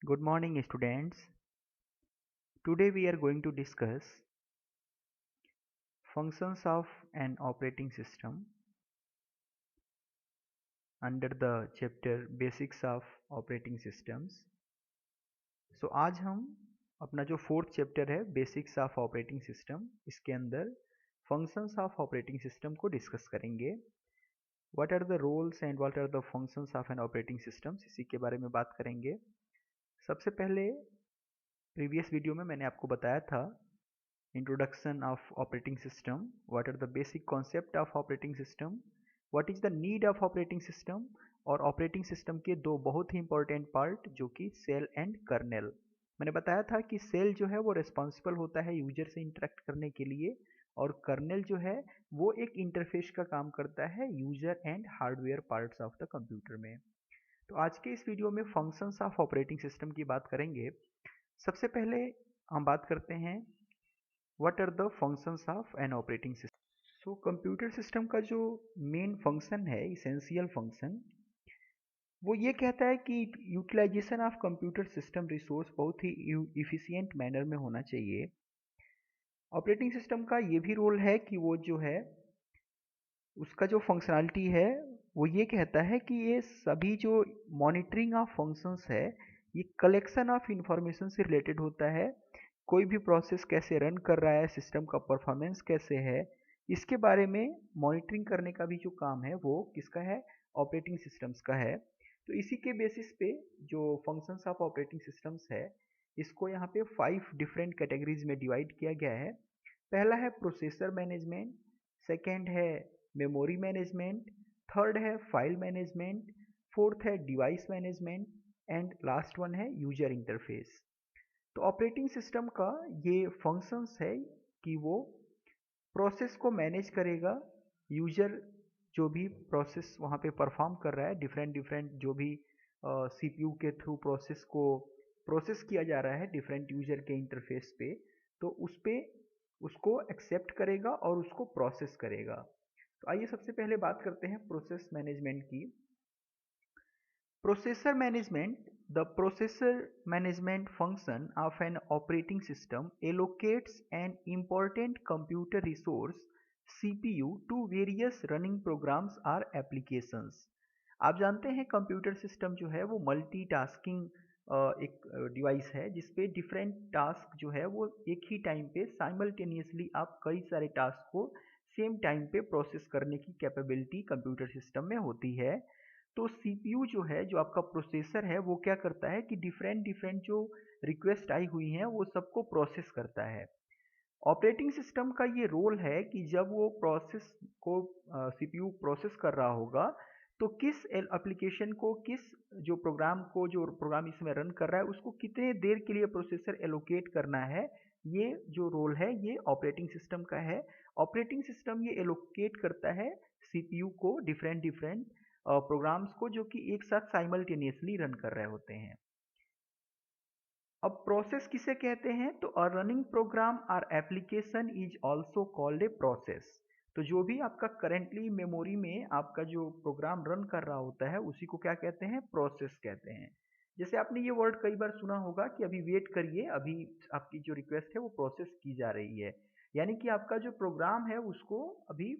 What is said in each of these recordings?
Good morning, students. Today we are going to discuss functions of an operating system under the chapter Basics of Operating Systems. आज हम अपना जो fourth chapter है basics of operating system, इसके अंदर functions of operating system को discuss करेंगे। What are the roles and what are the functions of an operating system, इसी के बारे में बात करेंगे। सबसे पहले प्रीवियस वीडियो में मैंने आपको बताया था introduction of operating system, what are the basic concept of operating system, what is the need of operating system, और ऑपरेटिंग सिस्टम के दो बहुत ही इंपॉर्टेंट पार्ट जो कि सेल एंड कर्नेल। मैंने बताया था कि सेल जो है वो रिस्पॉन्सिबल होता है यूजर से इंटरेक्ट करने के लिए, और कर्नेल जो है वो एक इंटरफेस का काम करता है user and hardware parts of the computer में। तो आज के इस वीडियो में फंक्शंस ऑफ ऑपरेटिंग सिस्टम की बात करेंगे। सबसे पहले हम बात करते हैं What are the functions of an operating system? So computer system का जो मेन फंक्शन है, इसेंशियल फंक्शन, वो ये कहता है कि utilisation of computer system resource बहुत ही इफिशिएंट मैनर में होना चाहिए। ऑपरेटिंग सिस्टम का ये भी रोल है कि वो जो है उसका जो फंक्शनैलिटी है वो ये कहता है कि ये सभी जो मॉनिटरिंग ऑफ फंक्शंस है ये कलेक्शन ऑफ इंफॉर्मेशन से रिलेटेड होता है। कोई भी प्रोसेस कैसे रन कर रहा है, सिस्टम का परफॉर्मेंस कैसे है, इसके बारे में मॉनिटरिंग करने का भी जो काम है वो किसका है, ऑपरेटिंग सिस्टम्स का है। तो इसी के बेसिस पे जो फंक्शंस ऑफ ऑपरेटिंग सिस्टम्स है इसको यहाँ पे 5 डिफरेंट कैटेगरीज में डिवाइड किया गया है। पहला है प्रोसेसर मैनेजमेंट, सेकेंड है मेमोरी मैनेजमेंट, थर्ड है फाइल मैनेजमेंट, फोर्थ है device management and last one है यूजर इंटरफेस। तो ऑपरेटिंग सिस्टम का ये फंक्शंस है कि वो प्रोसेस को मैनेज करेगा। यूजर जो भी प्रोसेस वहाँ पे परफॉर्म कर रहा है, डिफरेंट डिफरेंट जो भी सीपीयू के थ्रू प्रोसेस को प्रोसेस किया जा रहा है डिफरेंट यूजर के इंटरफेस पे, तो उस पे उसको एक्सेप्ट करेगा और उसको प्रोसेस करेगा। तो आइए सबसे पहले बात करते हैं प्रोसेस मैनेजमेंट की। Processor management. The processor management function of an operating system allocates an important computer resource CPU to various running programs or applications. आप जानते हैं कंप्यूटर सिस्टम जो है वो मल्टीटास्किंग एक डिवाइस है जिसपे डिफरेंट टास्क जो है वो एक ही टाइम पे साइमल्टेनियसली आप कई सारे टास्क को सेम टाइम पे प्रोसेस करने की कैपेबिलिटी कंप्यूटर सिस्टम में होती है। तो सीपीयू जो है, जो आपका प्रोसेसर है, वो क्या करता है कि डिफरेंट डिफरेंट जो रिक्वेस्ट आई हुई हैं वो सबको प्रोसेस करता है। ऑपरेटिंग सिस्टम का ये रोल है कि जब वो प्रोसेस को सीपीयू प्रोसेस कर रहा होगा तो किस एप्लीकेशन को, किस जो प्रोग्राम इसमें रन कर रहा है उसको कितने देर के लिए प्रोसेसर एलोकेट करना है, ये जो रोल है ये ऑपरेटिंग सिस्टम का है। ऑपरेटिंग सिस्टम ये एलोकेट करता है सीपीयू को डिफरेंट डिफरेंट प्रोग्राम्स को जो कि एक साथ साइमल्टेनियसली रन कर रहे होते हैं। अब प्रोसेस किसे कहते हैं, तो अ रनिंग प्रोग्राम और application is also called a process. तो जो भी आपका करेंटली मेमोरी में आपका जो प्रोग्राम रन कर रहा होता है उसी को क्या कहते हैं, प्रोसेस कहते हैं। जैसे आपने ये वर्ड कई बार सुना होगा कि अभी वेट करिए, अभी आपकी जो रिक्वेस्ट है वो प्रोसेस की जा रही है, यानी कि आपका जो प्रोग्राम है उसको अभी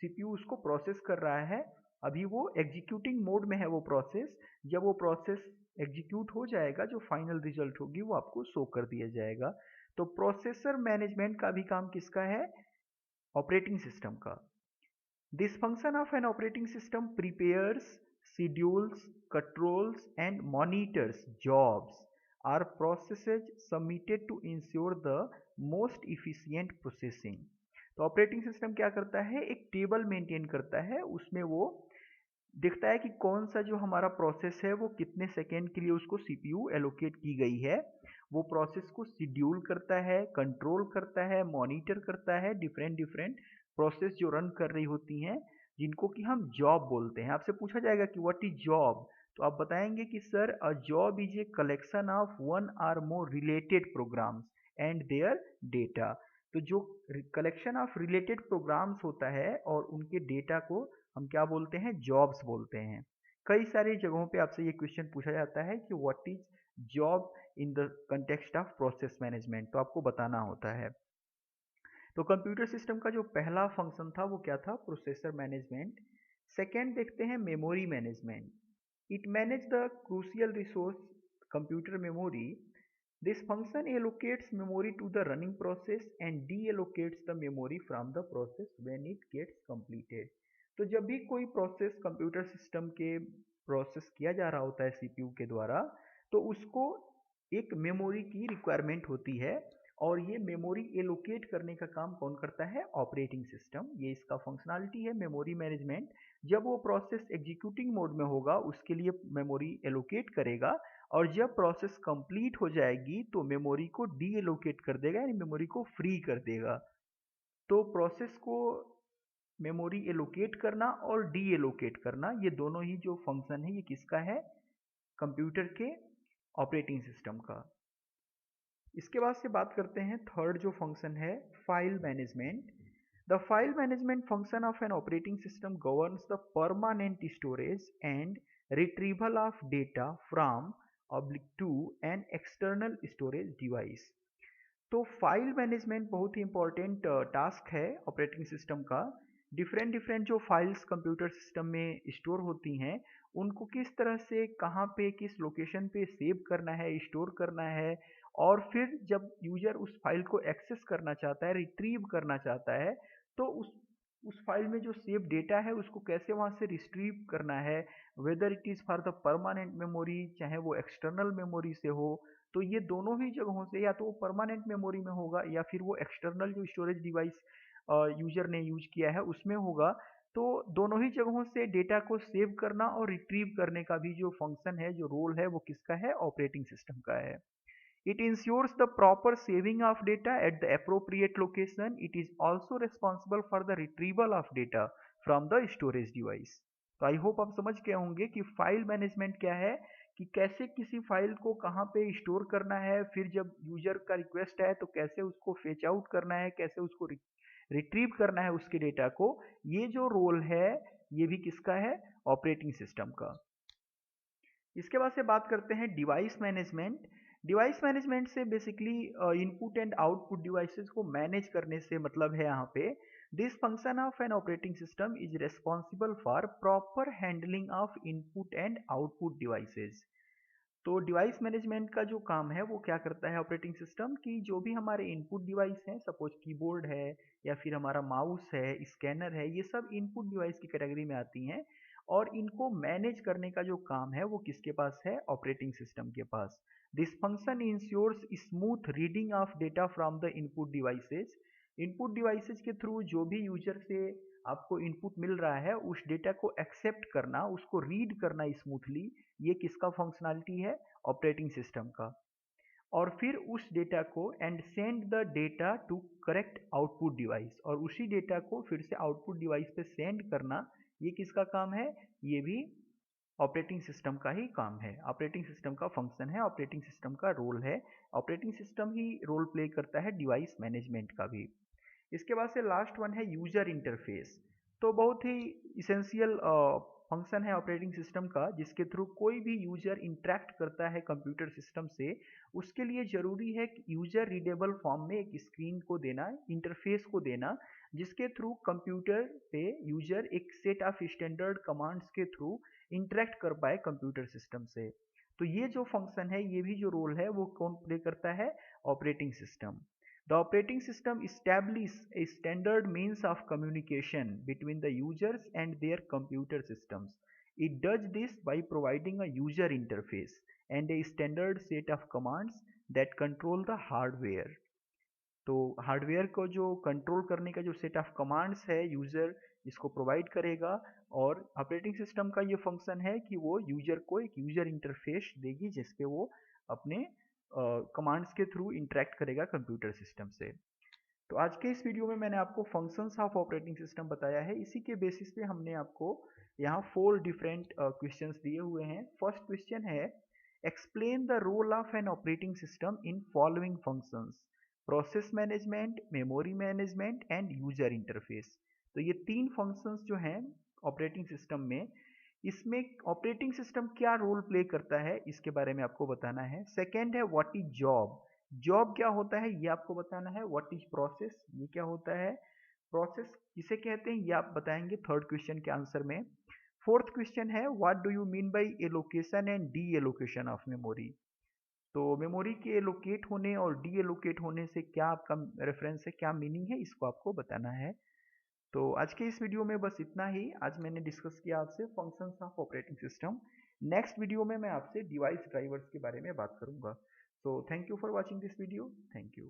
सीपीयू उसको प्रोसेस कर रहा है, अभी वो एग्जीक्यूटिंग मोड में है वो प्रोसेस। जब वो प्रोसेस एग्जीक्यूट हो जाएगा जो फाइनल रिजल्ट होगी वो आपको शो कर दिया जाएगा। तो प्रोसेसर मैनेजमेंट का भी काम किसका है, ऑपरेटिंग सिस्टम का। This function of an operating system prepares, schedules, controls and monitors jobs or processes submitted to ensure the most efficient processing। तो ऑपरेटिंग सिस्टम क्या करता है, एक टेबल मेंटेन करता है, उसमें वो दिखता है कि कौन सा जो हमारा प्रोसेस है वो कितने सेकेंड के लिए उसको सीपीयू एलोकेट की गई है। वो प्रोसेस को शेड्यूल करता है, कंट्रोल करता है, मॉनिटर करता है डिफरेंट डिफरेंट प्रोसेस जो रन कर रही होती हैं, जिनको कि हम जॉब बोलते हैं। आपसे पूछा जाएगा कि व्हाट इज जॉब, तो आप बताएंगे कि sir a job is a collection of one or more related programs and their data. तो जो कलेक्शन ऑफ रिलेटेड प्रोग्राम्स होता है और उनके डेटा को हम क्या बोलते हैं, जॉब्स बोलते हैं। कई सारी जगहों पे आपसे ये क्वेश्चन पूछा जाता है कि what is job in the context of process management, तो आपको बताना होता है। तो कंप्यूटर सिस्टम का जो पहला फंक्शन था वो क्या था? Processor management. सेकेंड देखते हैं memory management. It manage the crucial resource computer memory. This function allocates memory to the running process and deallocates the memory from the process when it gets completed. तो जब भी कोई process computer system के process किया जा रहा होता है सीपीयू के द्वारा, तो उसको एक मेमोरी की रिक्वायरमेंट होती है, और ये मेमोरी एलोकेट करने का काम कौन करता है? Operating system. ये इसका फंक्शनैलिटी है मेमोरी मैनेजमेंट। जब वो प्रोसेस एग्जीक्यूटिंग मोड में होगा उसके लिए मेमोरी एलोकेट करेगा, और जब प्रोसेस कंप्लीट हो जाएगी तो मेमोरी को डी एलोकेट कर देगा, यानी मेमोरी को फ्री कर देगा। तो प्रोसेस को मेमोरी एलोकेट करना और डी एलोकेट करना, ये दोनों ही जो फंक्शन है ये किसका है? कंप्यूटर के ऑपरेटिंग सिस्टम का। इसके बाद से बात करते हैं थर्ड जो फंक्शन है, file management. The file management function of an operating system governs the permanent storage and retrieval of data from to an external storage device. तो फाइल मैनेजमेंट बहुत ही इंपॉर्टेंट टास्क है ऑपरेटिंग सिस्टम का। Different different जो files computer system में store होती हैं, उनको किस तरह से, कहाँ पे, किस लोकेशन पे सेव करना है, स्टोर करना है, और फिर जब यूजर उस फाइल को एक्सेस करना चाहता है, रिट्रीव करना चाहता है, तो उस फाइल में जो सेव डेटा है उसको कैसे वहाँ से रिट्रीव करना है, whether it is for the permanent memory, चाहे वो एक्सटर्नल मेमोरी से हो। तो ये दोनों ही जगहों से, या तो वो परमानेंट मेमोरी में होगा या फिर वो एक्सटर्नल जो स्टोरेज डिवाइस यूजर ने यूज किया है उसमें होगा। तो दोनों ही जगहों से डेटा को सेव करना और रिट्रीव करने का भी जो फंक्शन है, जो रोल है, वो किसका है? ऑपरेटिंग सिस्टम का है। It ensures the proper saving of data at the appropriate location. It is also responsible for the retrieval of data from the storage device. तो आई होप आप समझ गए होंगे कि फाइल मैनेजमेंट क्या है, कि कैसे किसी फाइल को कहाँ पे स्टोर करना है, फिर जब यूजर का रिक्वेस्ट है तो कैसे उसको फेच आउट करना है, कैसे उसको रिट्रीव करना है उसके डेटा को। ये जो रोल है ये भी किसका है? ऑपरेटिंग सिस्टम का। इसके बाद से बात करते हैं डिवाइस मैनेजमेंट। डिवाइस मैनेजमेंट से basically input and output devices को मैनेज करने से मतलब है यहाँ पे। This function of an operating system is responsible for proper handling of input and output devices. तो डिवाइस मैनेजमेंट का जो काम है वो क्या करता है ऑपरेटिंग सिस्टम, की जो भी हमारे इनपुट डिवाइस हैं, सपोज कीबोर्ड है या फिर हमारा माउस है, स्कैनर है, ये सब इनपुट डिवाइस की कैटेगरी में आती हैं, और इनको मैनेज करने का जो काम है वो किसके पास है? ऑपरेटिंग सिस्टम के पास। This function ensures smooth reading of data from the input devices. Input devices के थ्रू जो भी यूजर से आपको इनपुट मिल रहा है उस डेटा को एक्सेप्ट करना, उसको रीड करना स्मूथली, ये किसका फंक्शनैलिटी है? ऑपरेटिंग सिस्टम का। और फिर उस डेटा को and send the data to correct output device, और उसी डेटा को फिर से आउटपुट डिवाइस पे सेंड करना, ये किसका काम है? ये भी ऑपरेटिंग सिस्टम का ही काम है, ऑपरेटिंग सिस्टम का फंक्शन है, ऑपरेटिंग सिस्टम का रोल है। ऑपरेटिंग सिस्टम ही रोल प्ले करता है डिवाइस मैनेजमेंट का भी। इसके बाद से लास्ट वन है यूजर इंटरफेस। तो बहुत ही इसेंशियल फंक्शन है ऑपरेटिंग सिस्टम का, जिसके थ्रू कोई भी यूजर इंटरेक्ट करता है कंप्यूटर सिस्टम से, उसके लिए जरूरी है कि यूजर रीडेबल फॉर्म में एक स्क्रीन को देना, इंटरफेस को देना, जिसके थ्रू कंप्यूटर पे यूजर एक सेट ऑफ स्टैंडर्ड कमांड्स के थ्रू इंटरेक्ट कर पाए कंप्यूटर सिस्टम से। तो ये जो फंक्शन है, ये भी जो रोल है वो कौन प्ले करता है? Operating system. The operating system establishes a standard means of communication between the users and their computer systems. It does this by providing a user interface and a standard set of commands that control the hardware. तो hardware को जो control करने का जो set of commands है user इसको provide करेगा, और ऑपरेटिंग सिस्टम का ये फंक्शन है कि वो यूजर को एक यूजर इंटरफेस देगी जिसपे वो अपने कमांड्स के थ्रू इंटरेक्ट करेगा कंप्यूटर सिस्टम से। तो आज के इस वीडियो में मैंने आपको फंक्शंस ऑफ ऑपरेटिंग सिस्टम बताया है। इसी के बेसिस पे हमने आपको यहाँ 4 डिफरेंट क्वेश्चंस दिए हुए हैं। फर्स्ट क्वेश्चन है, explain the role of an operating system in following functions: process management, memory management and user interface. तो ये 3 फंक्शंस जो हैं ऑपरेटिंग सिस्टम में, इसमें ऑपरेटिंग सिस्टम क्या रोल प्ले करता है इसके बारे में आपको बताना है। सेकेंड है व्हाट इज जॉब, जॉब क्या होता है ये आपको बताना है। व्हाट इज प्रोसेस, ये क्या होता है, प्रोसेस किसे कहते हैं ये आप बताएंगे थर्ड क्वेश्चन के आंसर में। फोर्थ क्वेश्चन है what do you mean by allocation and D allocation of memory, तो मेमोरी के एलोकेट होने और डी एलोकेट होने से क्या आपका रेफरेंस है, क्या मीनिंग है, इसको आपको बताना है। तो आज के इस वीडियो में बस इतना ही। आज मैंने डिस्कस किया आपसे functions of operating system. Next video में मैं आपसे डिवाइस ड्राइवर्स के बारे में बात करूंगा। So thank you for watching this video, thank you.